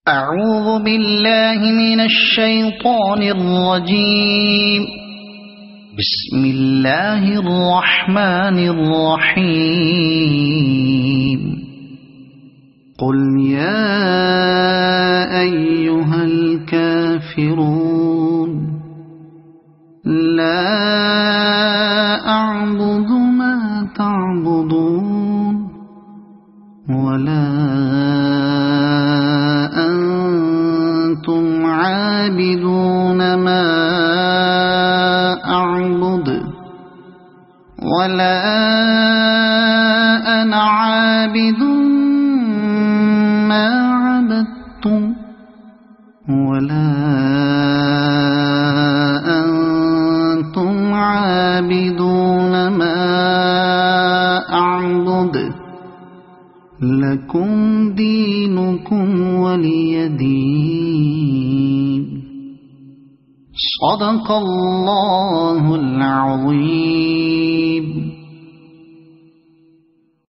أعوذ بالله من الشيطان الرجيم. بسم الله الرحمن الرحيم. قل يا أيها الكافرون لا أعبد ما تعبدون ولا أنتم عابدون ما أعبد ولا أنا عابد ما عبدتم ولا أنتم عابدون ما أعبد لكم دينكم ولي دين. صدق الله العظيم.